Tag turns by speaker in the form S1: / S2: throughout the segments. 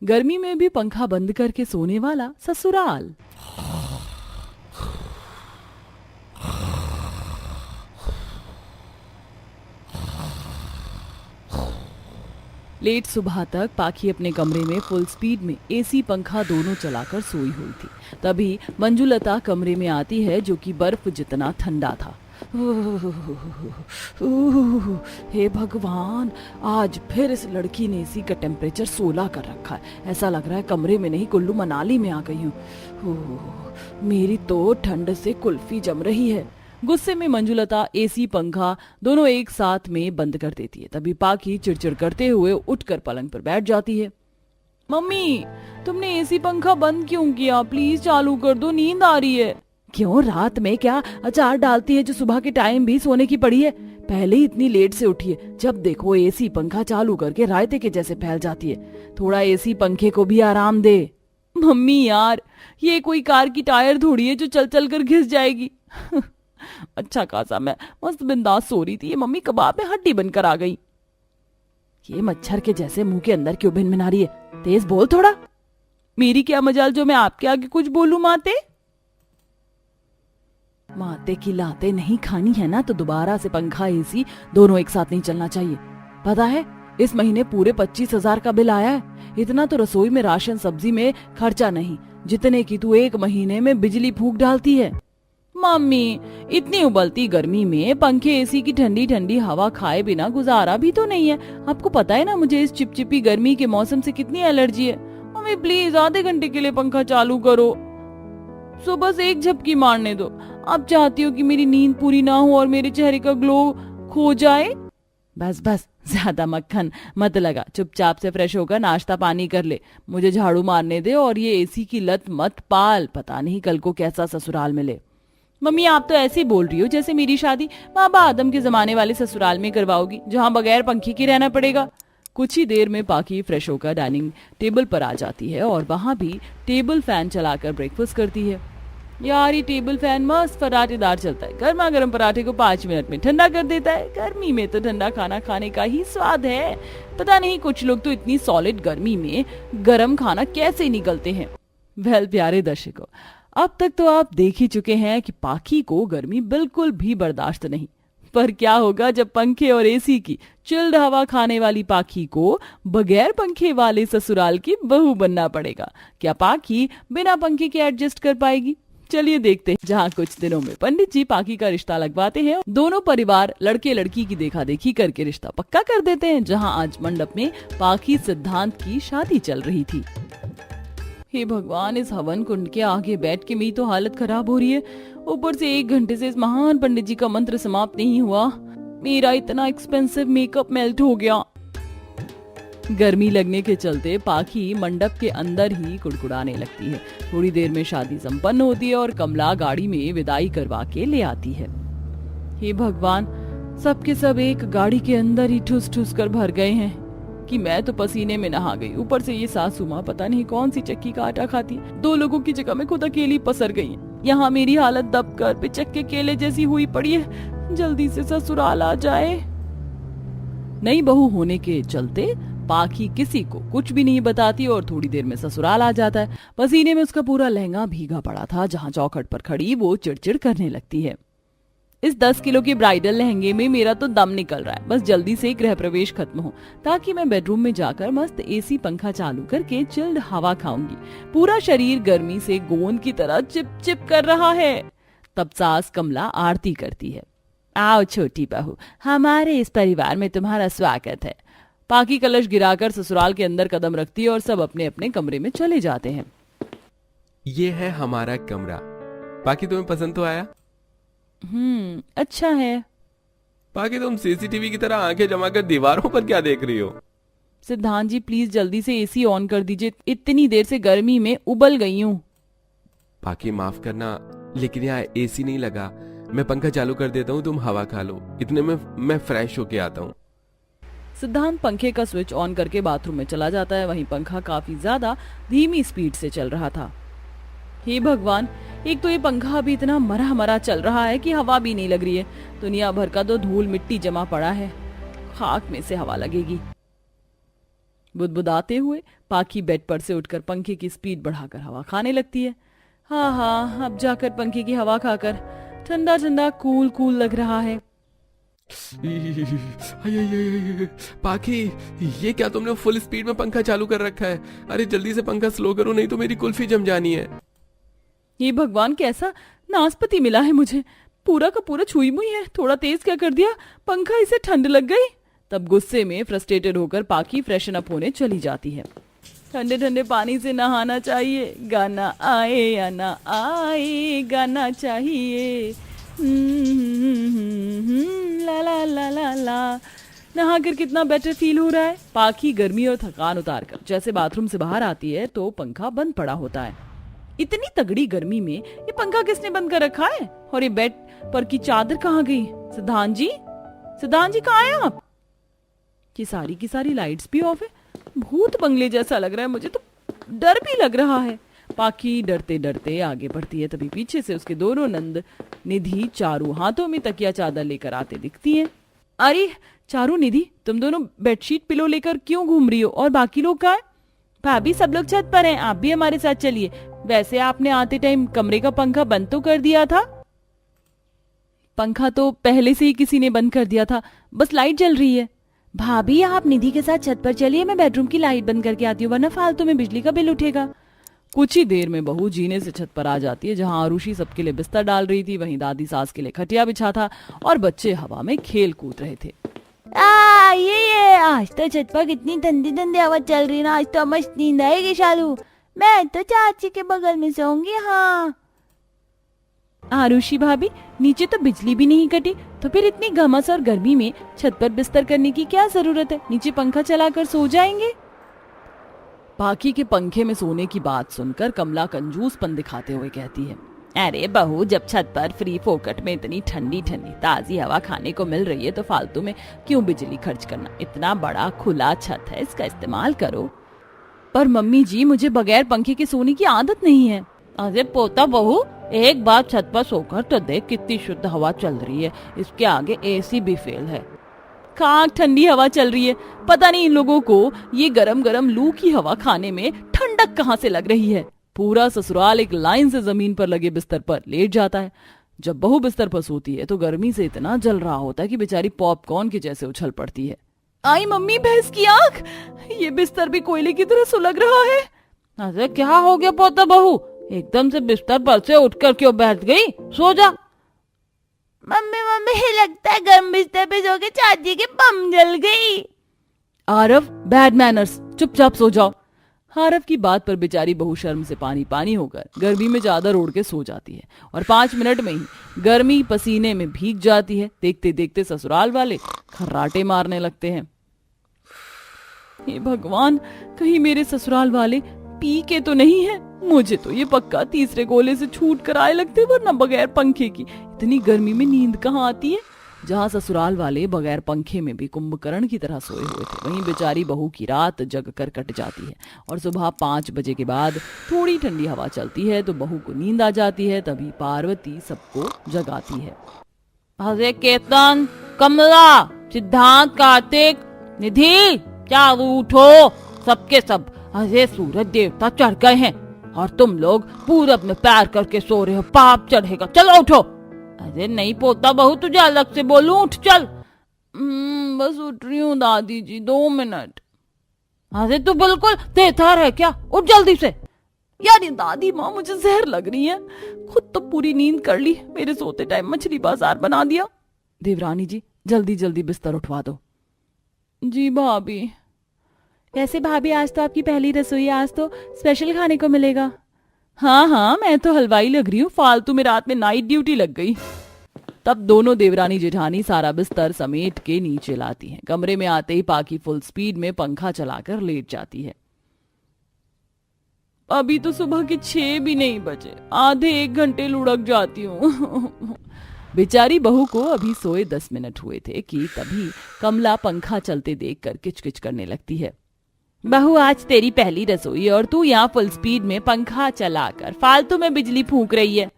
S1: गर्मी में भी पंखा बंद करके सोने वाला ससुराल। लेट सुबह तक पाखी अपने कमरे में फुल स्पीड में एसी पंखा दोनों चलाकर सोई हुई थी। तभी मंजुलता कमरे में आती है, जो कि बर्फ जितना ठंडा था। हे भगवान, आज फिर इस लड़की ने एसी का टेम्परेचर 16 कर रखा है। ऐसा लग रहा है कमरे में नहीं कुल्लू मनाली में आ गई हूँ। मेरी तो ठंड से कुल्फी जम रही है। गुस्से में मंजुलता एसी पंखा दोनों एक साथ में बंद कर देती है। तभी पाखी चिड़चिड़ करते हुए उठकर पलंग पर बैठ जाती है। मम्मी, तुमने एसी पंखा बंद क्यों किया? प्लीज चालू कर दो, नींद आ रही है। क्यों, रात में क्या अचार डालती है जो सुबह के टाइम भी सोने की पड़ी है? पहले ही इतनी लेट से उठी है, जब देखो एसी पंखा चालू करके रायते के जैसे फैल जाती है। थोड़ा एसी पंखे को भी आराम दे। मम्मी यार, ये कोई कार की टायर थोड़ी है जो चल चल कर घिस जाएगी। अच्छा खासा मैं मस्त बिंदास सो रही थी, ये मम्मी कबाब में हड्डी बनकर आ गई। ये मच्छर के जैसे मुंह के अंदर क्यों भिन भिना रही है? तेज बोल थोड़ा। मेरी क्या मजाल जो मैं आपके आगे कुछ बोलूं माते? माते की लाते नहीं खानी है ना, तो दोबारा से पंखा एसी दोनों एक साथ नहीं चलना चाहिए। पता है, इस महीने पूरे 25,000 का बिल आया है। इतना तो रसोई में राशन सब्जी में खर्चा नहीं, जितने की तू एक महीने में बिजली फूंक डालती है। मम्मी, इतनी उबलती गर्मी में पंखे एसी की ठंडी ठंडी हवा खाए बिना गुजारा भी तो नहीं है। आपको पता है ना मुझे इस चिपचिपी गर्मी के मौसम से कितनी एलर्जी है। मम्मी प्लीज आधे घंटे के लिए पंखा चालू करो, सो बस एक झपकी मारने दो। आप चाहती हो कि मेरी नींद पूरी ना हो और मेरे चेहरे का ग्लो खो जाए? बस बस, ज्यादा मक्खन मत लगा, चुपचाप से फ्रेश होकर नाश्ता पानी कर ले, मुझे झाड़ू मारने दे और ये एसी की लत मत पाल, पता नहीं कल को कैसा ससुराल मिले। मम्मी, आप तो ऐसे बोल रही हो जैसे मेरी शादी बाबा आदम के जमाने वाले ससुराल में करवाओगी, जहाँ बगैर पंखे के रहना पड़ेगा। कुछ ही देर में पाखी फ्रेश होकर डाइनिंग टेबल पर आ जाती है और वहां भी टेबल फैन चलाकर ब्रेकफास्ट करती है। यार, ये टेबल फैन मस्त फराटेदार चलता है, गर्मा गर्म पराठे को 5 मिनट में ठंडा कर देता है। गर्मी में तो ठंडा खाना खाने का ही स्वाद है। पता नहीं कुछ लोग तो इतनी सॉलिड गर्मी में गर्म खाना कैसे निकलते हैं। वेल प्यारे दर्शकों, अब तक तो आप देख ही चुके हैं कि पाखी को गर्मी बिल्कुल भी बर्दाश्त नहीं। पर क्या होगा जब पंखे और एसी की चिल्ड हवा खाने वाली पाखी को बगैर पंखे वाले ससुराल की बहू बनना पड़ेगा? क्या पाखी बिना पंखे के एडजस्ट कर पाएगी? चलिए देखते हैं। जहाँ कुछ दिनों में पंडित जी पाखी का रिश्ता लगवाते हैं, दोनों परिवार लड़के लड़की की देखा देखी करके रिश्ता पक्का कर देते हैं। जहाँ आज मंडप में पाखी सिद्धांत की शादी चल रही थी। हे भगवान, इस हवन कुंड के आगे बैठ के मेरी तो हालत खराब हो रही है। ऊपर से 1 घंटे से इस महान पंडित जी का मंत्र समाप्त नहीं हुआ। मेरा इतना एक्सपेंसिव मेकअप मेल्ट हो गया। गर्मी लगने के चलते पाखी मंडप के अंदर ही कुड़कुड़ाने लगती है। थोड़ी देर में शादी संपन्न होती है और कमला गाड़ी में विदाई करवा के ले आती है। हे भगवान, सबके सब एक गाड़ी के अंदर ही ठुस ठुस कर भर गए हैं कि मैं तो पसीने में नहा गई। ऊपर से ये सासू माँ पता नहीं कौन सी चक्की का आटा खाती, 2 लोगों की जगह में खुद अकेली पसर गई है। यहाँ मेरी हालत दबकर पिचक के केले जैसी हुई पड़ी है। जल्दी से ससुराल आ जाए। नई बहू होने के चलते पाखी किसी को कुछ भी नहीं बताती और थोड़ी देर में ससुराल आ जाता है। पसीने में उसका पूरा लहंगा भीगा पड़ा था। जहाँ चौखट पर खड़ी वो चिड़चिड़ करने लगती है। इस 10 किलो के ब्राइडल लहंगे में मेरा तो दम निकल रहा है। बस जल्दी से गृह प्रवेश खत्म हो ताकि मैं बेडरूम में जाकर मस्त एसी पंखा चालू करके चिल्ड हवा खाऊंगी। पूरा शरीर गर्मी से गोंद की तरह चिप चिप कर रहा है। तब सास कमला आरती करती है। आओ छोटी बहू, हमारे इस परिवार में तुम्हारा स्वागत है। पाखी कलश गिराकर ससुराल के अंदर कदम रखती है और सब अपने अपने कमरे में चले जाते हैं।
S2: ये है हमारा कमरा। पाखी, तुम्हें पसंद तो आया?
S1: अच्छा है।
S2: पाखी, तुम सीसीटीवी की तरह आंखें जमाकर दीवारों पर क्या देख रही हो?
S1: सिद्धांत जी, प्लीज जल्दी से एसी ऑन कर दीजिए, इतनी देर से गर्मी में उबल गई हूँ।
S2: पाखी, माफ करना, लेकिन यहाँ एसी नहीं लगा। मैं पंखा चालू कर देता हूँ, तुम हवा खा लो। इतने में मैं फ्रेश होके आता हूँ।
S1: सिद्धांत पंखे का स्विच ऑन करके बाथरूम में चला जाता है। वहीं पंखा काफी ज्यादा धीमी स्पीड से चल रहा था। हे भगवान, एक तो ये पंखा अभी इतना मरा मरा चल रहा है कि हवा भी नहीं लग रही है। दुनिया भर का तो धूल मिट्टी जमा पड़ा है, खाक में से हवा लगेगी। बुदबुदाते हुए पाखी बेड पर से उठकर पंखे की स्पीड बढ़ाकर हवा खाने लगती है। हाँ हाँ, अब जाकर पंखे की हवा खाकर ठंडा ठंडा कूल कूल लग रहा है।
S2: पाखी, ये क्या तुमने फुल स्पीड में पंखा चालू कर रखा है? अरे जल्दी से पंखा स्लो करो, नहीं तो मेरी कुल्फी जम जानी है।
S1: ये भगवान, कैसा नाशपति मिला है मुझे, पूरा का पूरा छुई मुई है। थोड़ा तेज क्या कर दिया, पंखा इसे ठंड लग गई। तब गुस्से में फ्रस्ट्रेटेड होकर पाखी फ्रेशन अप होने चली जाती है। ठंडे ठंडे पानी से नहाना चाहिए, गाना आए या ना आए, गाना चाहिए। ला ला ला ला ला। नहाकर कितना बेटर फील हो रहा है। पाखी गर्मी और थकान उतार कर जैसे बाथरूम से बाहर आती है तो पंखा बंद पड़ा होता है। इतनी तगड़ी गर्मी में ये पंखा किसने बंद कर रखा है? और ये बेड पर की चादर कहाँ गई? सिद्धांत जी, सिद्धांत जी कहाँ हैं आप? ये सारी की सारी लाइट्स भी ऑफ है। भूत बंगले जैसा लग रहा है मुझे, तो डर भी लग रहा है। पाखी डरते डरते आगे बढ़ती है, तभी पीछे से उसके दोनों नंद निधि चारू हाथों में तकिया चादर लेकर आते दिखती हैं। अरे चारू, निधि, तुम दोनों बेडशीट पिलो लेकर क्यों घूम रही हो? और बाकी लोग कहाँ हैं? भाभी, सब लोग छत पर हैं, आप भी हमारे साथ चलिए। वैसे आपने आते टाइम कमरे का पंखा बंद तो कर दिया था। पंखा तो पहले से ही किसी ने बंद कर दिया था, बस लाइट जल रही है। भाभी, आप निधि के साथ छत पर चलिए, मैं बेडरूम की लाइट बंद करके आती हूँ, वरना फालतू में बिजली का बिल उठेगा। कुछ ही देर में बहू जीने से छत पर आ जाती है, जहां आरुषि सबके लिए बिस्तर डाल रही थी, वहीं दादी सास के लिए खटिया बिछा था और बच्चे हवा में खेल कूद रहे थे।
S3: ये आज तो छत पर कितनी ठंडी ठंडी हवा चल रही ना, आज तो मस्त नींद आएगी शालू। मैं तो चाची के बगल में सोऊंगी। हाँ
S1: आरुषि भाभी, नीचे तो बिजली भी नहीं कटी, तो फिर इतनी घमस और गर्मी में छत पर बिस्तर करने की क्या जरूरत है? नीचे पंखा चलाकर सो जाएंगे। पाखी के पंखे में सोने की बात सुनकर कमला कंजूसपन दिखाते हुए कहती है, अरे बहू, जब छत पर फ्री फोकट में इतनी ठंडी ठंडी ताजी हवा खाने को मिल रही है तो फालतू में क्यों बिजली खर्च करना? इतना बड़ा खुला छत है, इसका इस्तेमाल करो। पर मम्मी जी, मुझे बगैर पंखे के सोने की आदत नहीं है।
S3: अरे पोता बहू, एक बार छत पर सोकर तो देख, कितनी शुद्ध हवा चल रही है। इसके आगे एसी भी फेल है।
S1: कहाँ ठंडी हवा चल रही है, पता नहीं इन लोगों को ये गरम गरम लू की हवा खाने में ठंडक कहाँ से लग रही है। पूरा ससुराल एक लाइन से जमीन पर लगे बिस्तर पर लेट जाता है। जब बहू बिस्तर पर सोती है तो गर्मी से इतना जल रहा होता है कि बेचारी पॉपकॉर्न के जैसे उछल पड़ती है। आई मम्मी, भैंस की आंख, ये बिस्तर भी कोयले की तरह सुलग रहा है।
S3: अरे क्या हो गया पोता बहू, एकदम से बिस्तर पर से उठकर क्यों बैठ गई? सो जा। मम्मी लगता है गर्म बिस्तर पे सो के चाची के बम जल गई।
S1: आरव, बैड मैनर्स, चुपचाप सो जाओ। आरव की बात पर बेचारी बहू शर्म से पानी पानी होकर गर्मी में चादर ओढ़ के सो जाती है और 5 मिनट में ही गर्मी पसीने में भीग जाती है। देखते देखते ससुराल वाले खर्राटे मारने लगते हैं। हे भगवान, कहीं मेरे ससुराल वाले पी के तो नहीं है? मुझे तो ये पक्का तीसरे गोले से छूट कर आए लगते, वरना बगैर पंखे की इतनी गर्मी में नींद कहाँ आती है। जहाँ ससुराल वाले बगैर पंखे में भी कुंभकर्ण की तरह सोए हुए थे, वहीं बेचारी बहू की रात जग कर कट जाती है और सुबह 5 बजे के बाद थोड़ी ठंडी हवा चलती है तो बहू को नींद आ जाती है। तभी पार्वती सबको जगाती है।
S3: अरे केतन, कमला, सिद्धांत, कार्तिक, निधि, चारू, उठो सबके सब। अरे सूरज देवता चढ़ गए हैं और तुम लोग पूरब में पैर करके सो रहे हो, पाप चढ़ेगा, चलो उठो। अरे नहीं पोता बहू, तुझे अलग से बोलूं, उठ चल।
S1: बस उठ रही हूँ दादी जी, 2 मिनट।
S3: अरे तू बिल्कुल तेथर है क्या? उठ जल्दी से।
S1: यार ये दादी माँ, मुझे जहर लग रही है। खुद तो पूरी नींद कर ली, मेरे सोते टाइम मछली बाजार बना दिया। देवरानी जी, जल्दी जल्दी बिस्तर उठवा दो। जी भाभी।
S3: वैसे भाभी, आज तो आपकी पहली रसोई, आज तो स्पेशल खाने को मिलेगा।
S1: हाँ, मैं तो हलवाई लग रही हूँ, फालतू में रात में नाइट ड्यूटी लग गई। तब दोनों देवरानी जेठानी सारा बिस्तर समेट के नीचे लाती हैं। कमरे में आते ही पाखी फुल स्पीड में पंखा चलाकर लेट जाती है। अभी तो सुबह के 6 भी नहीं बजे, आधे 1 घंटे लुढ़क जाती हूँ। बेचारी बहू को अभी सोए 10 मिनट हुए थे कि तभी कमला पंखा चलते देखकर किचकिच करने लगती है।
S3: बहू, आज तेरी पहली रसोई और तू यहाँ फुल स्पीड में पंखा चलाकर फालतू में बिजली फूंक रही है।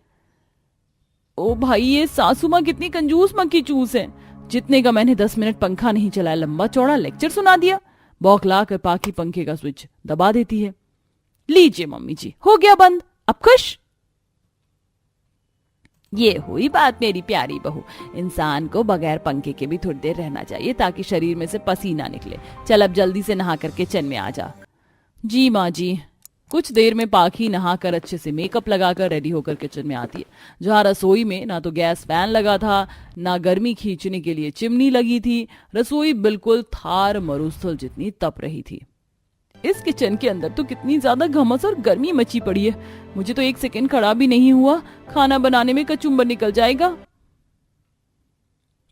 S1: ओ भाई, ये सासू माँ कितनी कंजूस मक्खी चूस है। जितने का मैंने 10 मिनट पंखा नहीं चलाया, लंबा चौड़ा लेक्चर सुना दिया। बौखला कर पाकी पंखे का स्विच दबा देती है। लीजिए मम्मी जी, हो गया बंद, अब खुश? ये हुई बात मेरी प्यारी बहू। इंसान को बगैर पंखे के भी थोड़ी देर रहना चाहिए ताकि शरीर में से पसीना निकले। चल अब जल्दी से नहा कर किचन में आ जा। जी माँ जी। कुछ देर में पाखी नहाकर अच्छे से मेकअप लगाकर रेडी होकर किचन में आती है, जहाँ रसोई में ना तो गैस फैन लगा था, ना गर्मी खींचने के लिए चिमनी लगी थी। रसोई बिल्कुल थार मरुस्थल जितनी तप रही थी। इस किचन के अंदर तो कितनी ज्यादा घमस और गर्मी मची पड़ी है, मुझे तो एक सेकंड खड़ा भी नहीं हुआ, खाना बनाने में कचुम्बर निकल जाएगा।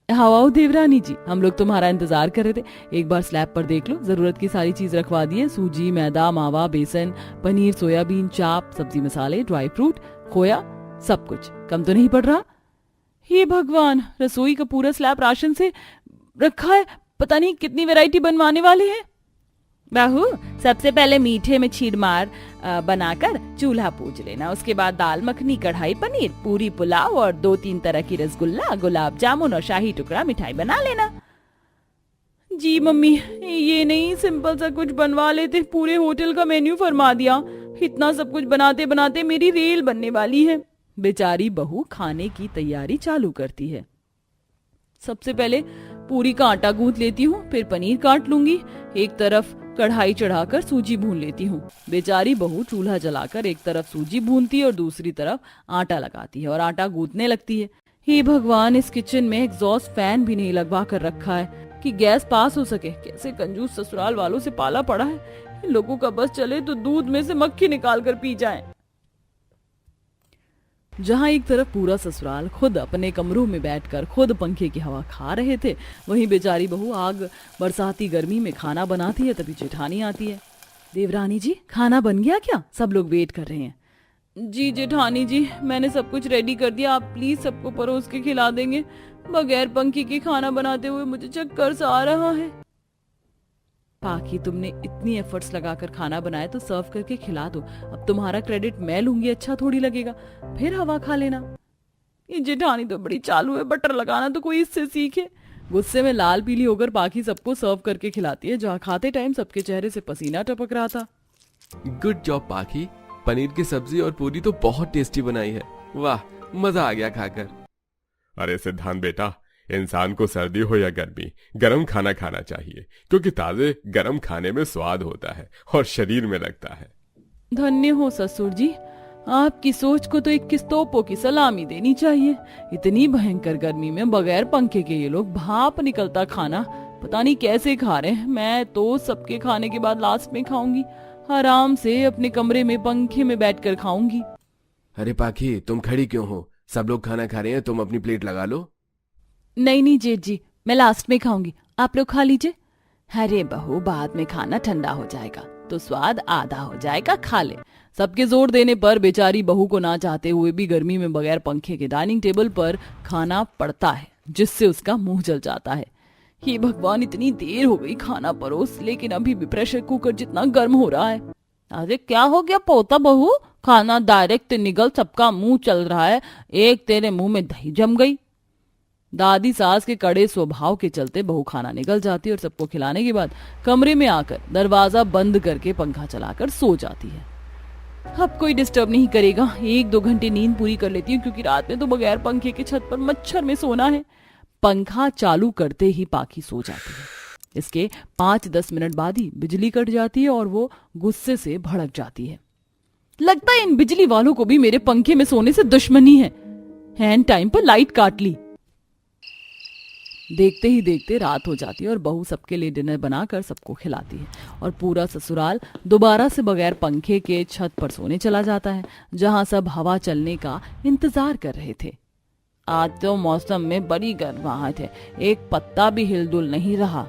S1: हाओ देवरानी जी, हम लोग तुम्हारा इंतजार कर रहे थे। एक बार स्लैब पर देख लो, जरूरत की सारी चीज रखवा दी है। सूजी, मैदा, मावा, बेसन, पनीर, सोयाबीन, चाप, सब्जी मसाले, ड्राई फ्रूट, खोया, सब कुछ। कम तो नहीं पड़ रहा? हे भगवान, रसोई का पूरा स्लैब राशन से रखा है। पता नहीं कितनी वैरायटी बनवाने वाले हैं। बहू, सबसे पहले मीठे में चीरमार बनाकर चूल्हा पूज लेना। उसके बाद दाल मखनी, कढ़ाई पनीर, पूरी पुलाव और 2-3 तरह की रसगुल्ला, गुलाब जामुन और शाही टुकड़ा मिठाई बना लेना। जी मम्मी, ये नहीं सिंपल सा कुछ बनवा लेते, पूरे होटल का मेन्यू फरमा दिया। इतना सब कुछ बनाते बनाते मेरी रेल बनने वाली है। बेचारी बहू खाने की तैयारी चालू करती है। सबसे पहले पूरी का आटा गूंथ लेती हूँ, फिर पनीर काट लूंगी। एक तरफ कढ़ाई चढ़ाकर सूजी भून लेती हूँ। बेचारी बहू चूल्हा जलाकर एक तरफ सूजी भूनती है और दूसरी तरफ आटा लगाती है और आटा गूंथने लगती है। हे भगवान, इस किचन में एग्जॉस्ट फैन भी नहीं लगवा कर रखा है कि गैस पास हो सके। कैसे कंजूस ससुराल वालों से पाला पड़ा है। इन लोगों का बस चले तो दूध में से मक्खी निकाल कर पी जाए। जहाँ एक तरफ पूरा ससुराल खुद अपने कमरों में बैठकर खुद पंखे की हवा खा रहे थे, वहीं बेचारी बहू आग बरसाती गर्मी में खाना बनाती है। तभी जेठानी आती है। देवरानी जी, खाना बन गया क्या? सब लोग वेट कर रहे हैं। जी जेठानी जी, मैंने सब कुछ रेडी कर दिया, आप प्लीज सबको परोस के खिला देंगे। बगैर पंखे के खाना बनाते हुए मुझे चक्कर सा आ रहा है। पाखी, तुमने इतनी एफर्ट्स लगाकर खाना बनाया तो सर्व करके खिला दो। अब तुम्हारा क्रेडिट मैं लूंगी, अच्छा थोड़ी लगेगा। फिर हवा खा लेना। ये जेठानी तो बड़ी चालू है, बटर लगाना तो कोई इससे सीखे। गुस्से में लाल पीली होकर पाखी सबको सर्व करके खिलाती है, जहाँ खाते टाइम सबके चेहरे से पसीना टपक रहा था।
S2: गुड जॉब पाखी, पनीर की सब्जी और पूरी तो बहुत टेस्टी बनाई है। वाह, मजा आ गया खाकर।
S4: अरे सिद्धांत बेटा, इंसान को सर्दी हो या गर्मी गर्म खाना खाना चाहिए, क्योंकि ताजे गर्म खाने में स्वाद होता है और शरीर में लगता है।
S1: धन्य हो ससुर जी, आपकी सोच को तो 21 तोपों की सलामी देनी चाहिए। इतनी भयंकर गर्मी में बगैर पंखे के ये लोग भाप निकलता खाना पता नहीं कैसे खा रहे हैं। मैं तो सबके खाने के बाद लास्ट में खाऊंगी, आराम से अपने कमरे में पंखे में बैठकर खाऊंगी।
S2: अरे पाखी, तुम खड़ी क्यों हो? सब लोग खाना खा रहे हैं, तुम अपनी प्लेट लगा लो।
S1: नहीं नहीं जेठ जी, मैं लास्ट में खाऊंगी, आप लोग खा लीजिए। अरे बहू, बाद में खाना ठंडा हो जाएगा तो स्वाद आधा हो जाएगा, खा ले। सबके जोर देने पर बेचारी बहू को ना चाहते हुए भी गर्मी में बगैर पंखे के डाइनिंग टेबल पर खाना पड़ता है, जिससे उसका मुंह जल जाता है। हे भगवान, इतनी देर हो गई खाना परोस, लेकिन अभी भी प्रेशर कुकर जितना गर्म हो रहा है।
S3: अरे क्या हो गया पोता बहू, खाना डायरेक्ट निगल सबका मुंह चल रहा है, एक तेरे मुंह में दही जम गई।
S1: दादी सास के कड़े स्वभाव के चलते बहू खाना निकल जाती और सबको खिलाने के बाद कमरे में आकर दरवाजा बंद करके पंखा चलाकर सो जाती है। अब कोई डिस्टर्ब नहीं करेगा, 1-2 घंटे नींद पूरी कर लेती हूँ, क्योंकि रात में तो बगैर पंखे के छत पर मच्छर में सोना है। पंखा चालू करते ही पाखी सो जाती है। इसके 5-10 मिनट बाद ही बिजली कट जाती है और वो गुस्से से भड़क जाती है। लगता है इन बिजली वालों को भी मेरे पंखे में सोने से दुश्मनी है। हैंड टाइम पर लाइट काट ली। देखते ही देखते रात हो जाती है और बहू सबके लिए डिनर बनाकर सबको खिलाती है और पूरा ससुराल दोबारा से बगैर पंखे के छत पर सोने चला जाता है, जहां सब हवा चलने का इंतजार कर रहे थे। आज तो मौसम में बड़ी गर्माहट है, एक पत्ता भी हिलडुल नहीं रहा।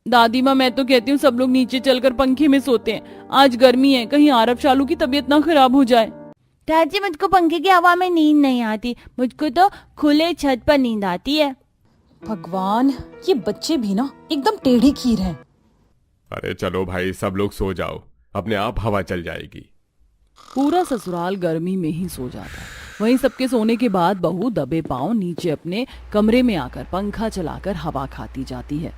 S1: दादी माँ, मैं तो कहती हूँ सब लोग नीचे चलकर पंखे में सोते हैं, आज गर्मी है, कहीं आरब शालू की तबीयत ना खराब हो जाए।
S3: चाची, मुझको पंखे की हवा में नींद नहीं आती, मुझको तो खुले छत पर नींद आती है।
S5: भगवान, ये बच्चे भी ना एकदम टेढ़ी खीर हैं।
S4: अरे चलो भाई, सब लोग सो जाओ, अपने आप हवा चल जाएगी।
S1: पूरा ससुराल गर्मी में ही सो जाता है। वहीं सबके सोने के बाद बहू दबे पांव नीचे अपने कमरे में आकर पंखा चलाकर हवा खाती जाती है।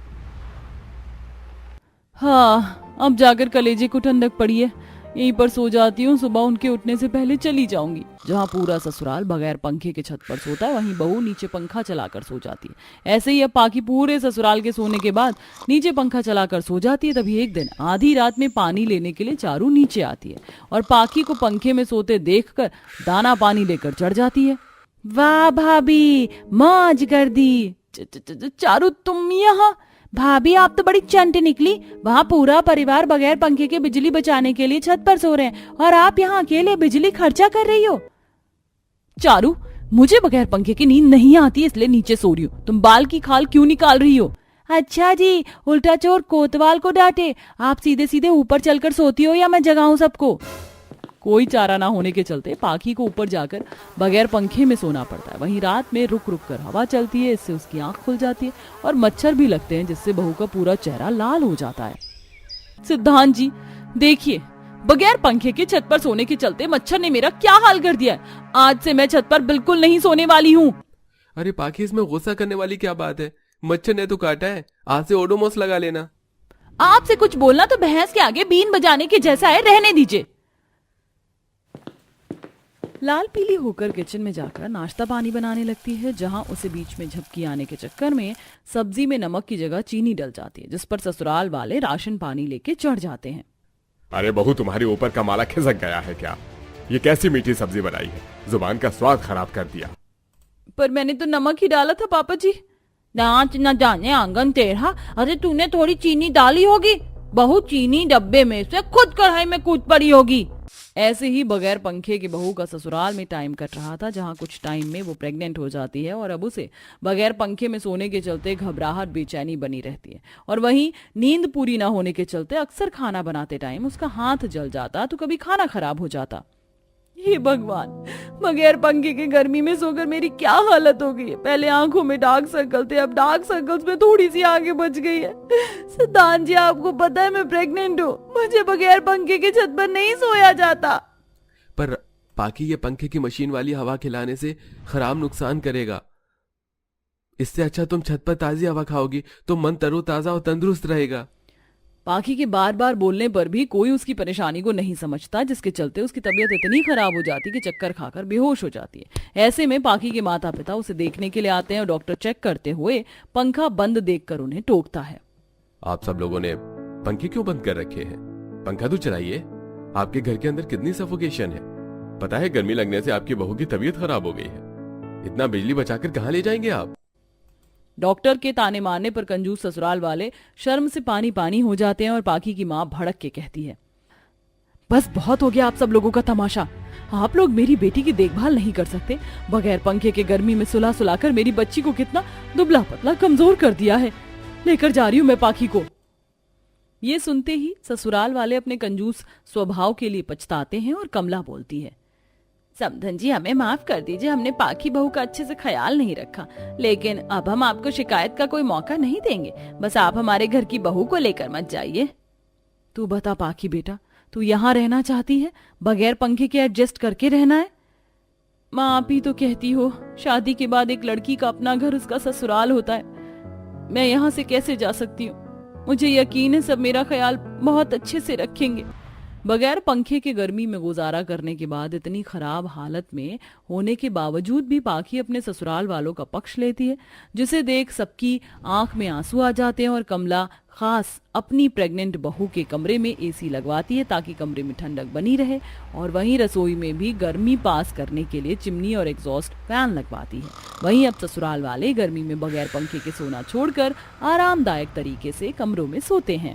S1: हाँ, अब जाकर कलेजे को ठंडक पड़ी है, यहीं पर सो जाती हूँ, सुबह उनके उठने से पहले चली जाऊंगी। जहाँ पूरा ससुराल बगैर पंखे के छत पर सोता है, वहीं बहू नीचे पंखा चलाकर सो जाती है। ऐसे ही अब पाखी पूरे ससुराल के सोने के बाद नीचे पंखा चलाकर सो जाती है। तभी एक दिन आधी रात में पानी लेने के लिए चारू नीचे आती है और पाखी को पंखे में सोते देखकर दाना पानी लेकर चढ़ जाती है। वाह भाभी, मौज कर दी। चारू, तुम यहाँ? भाभी, आप तो बड़ी चंट निकली। वहाँ पूरा परिवार बगैर पंखे के बिजली बचाने के लिए छत पर सो रहे हैं और आप यहाँ अकेले बिजली खर्चा कर रही हो। चारू, मुझे बगैर पंखे की नींद नहीं आती, इसलिए नीचे सो रही हूँ। तुम बाल की खाल क्यों निकाल रही हो? अच्छा जी, उल्टा चोर कोतवाल को डांटे। आप सीधे सीधे ऊपर चलकर सोती हो या मैं जगाऊं सबको? कोई चारा ना होने के चलते पाखी को ऊपर जाकर बगैर पंखे में सोना पड़ता है। वहीं रात में रुक रुक कर हवा चलती है, इससे उसकी आंख खुल जाती है और मच्छर भी लगते हैं, जिससे बहू का पूरा चेहरा लाल हो जाता है। सिद्धांत जी, देखिए, बगैर पंखे के छत पर सोने के चलते मच्छर ने मेरा क्या हाल कर दिया है। आज से मैं छत पर बिल्कुल नहीं सोने वाली हूँ।
S2: अरे पाखी, इसमें गुस्सा करने वाली क्या बात है? मच्छर ने तो काटा है, आज से ओडोमोस लगा लेना।
S1: आपसे कुछ बोलना तो भैंस के आगे बीन बजाने के जैसा है, रहने दीजिए। लाल पीली होकर किचन में जाकर नाश्ता पानी बनाने लगती है, जहां उसे बीच में झपकी आने के चक्कर में सब्जी में नमक की जगह चीनी डल जाती है, जिस पर ससुराल वाले राशन पानी लेके चढ़ जाते हैं।
S4: अरे बहू, तुम्हारे ऊपर का माला खिसक गया है क्या? ये कैसी मीठी सब्जी बनाई है, जुबान का स्वाद खराब कर दिया।
S1: पर मैंने तो नमक ही डाला था पापा जी।
S3: नाच न जाने आंगन टेढ़ा। अरे तूने थोड़ी चीनी डाली होगी। बहू चीनी डब्बे में से खुद कढ़ाई में कूद पड़ी होगी।
S1: ऐसे ही बगैर पंखे की बहू का ससुराल में टाइम कट रहा था, जहां कुछ टाइम में वो प्रेग्नेंट हो जाती है और अब उसे बगैर पंखे में सोने के चलते घबराहट बेचैनी बनी रहती है। और वहीं नींद पूरी ना होने के चलते अक्सर खाना बनाते टाइम उसका हाथ जल जाता तो कभी खाना खराब हो जाता। हे भगवान, बगैर पंखे के गर्मी में सोकर मेरी क्या हालत हो गई है। पहले आंखों में डार्क सर्कल थे, अब डार्क सर्कल्स में थोड़ी सी आगे बच गई है। सिद्धांत जी, आपको पता है मैं प्रेग्नेंट हूँ, मुझे बगैर पंखे के छत पर नहीं सोया जाता।
S2: पर पाखी, ये पंखे की मशीन वाली हवा खिलाने से खराब नुकसान करेगा। इससे अच्छा तुम छत पर ताजी हवा खाओगी तो मन तरोताजा और तंदुरुस्त रहेगा।
S1: पाखी के बार बार बोलने पर भी कोई उसकी परेशानी को नहीं समझता, जिसके चलते उसकी तबीयत इतनी खराब हो जाती कि चक्कर खाकर बेहोश हो जाती है। ऐसे में पाखी के माता पिता उसे देखने के लिए आते हैं और डॉक्टर चेक करते हुए पंखा बंद देखकर उन्हें टोकता है।
S2: आप सब लोगों ने पंखे क्यों बंद कर रखे हैं? पंखा तो चलाइए। आपके घर के अंदर कितनी सफोकेशन है। पता है, गर्मी लगने से आपकी बहू की तबीयत खराब हो गई है। इतना बिजली बचाकर कहाँ ले जाएंगे आप?
S1: डॉक्टर के ताने मारने पर कंजूस ससुराल वाले शर्म से पानी पानी हो जाते हैं और पाखी की माँ भड़क के कहती है, बस बहुत हो गया आप सब लोगों का तमाशा। आप लोग मेरी बेटी की देखभाल नहीं कर सकते। बगैर पंखे के गर्मी में सुला सुलाकर मेरी बच्ची को कितना दुबला पतला कमजोर कर दिया है। लेकर जा रही हूं मैं पाखी को। ये सुनते ही ससुराल वाले अपने कंजूस स्वभाव के लिए पछताते हैं और कमला बोलती है, समधन जी, हमें माफ कर दीजिए, हमने पाखी बहू का अच्छे से ख्याल नहीं रखा, लेकिन अब हम आपको शिकायत का कोई मौका नहीं देंगे। बस आप हमारे घर की बहू को लेकर मत जाइए। तू बता पाखी बेटा, तू यहाँ रहना चाहती है? बगैर पंखे के एडजस्ट करके रहना है? माँ, आप ही तो कहती हो, शादी के बाद एक लड़की का अपना घर उसका ससुराल होता है। मैं यहाँ से कैसे जा सकती हूँ? मुझे यकीन है सब मेरा ख्याल बहुत अच्छे से रखेंगे। बगैर पंखे के गर्मी में गुजारा करने के बाद इतनी खराब हालत में होने के बावजूद भी पाखी अपने ससुराल वालों का पक्ष लेती है, जिसे देख सबकी आंख में आंसू आ जाते हैं और कमला खास अपनी प्रेग्नेंट बहू के कमरे में एसी लगवाती है ताकि कमरे में ठंडक बनी रहे, और वहीं रसोई में भी गर्मी पास करने के लिए चिमनी और एग्जॉस्ट फैन लगवाती है। वहीं अब ससुराल वाले गर्मी में बगैर पंखे के सोना छोड़कर आरामदायक तरीके से कमरों में सोते हैं।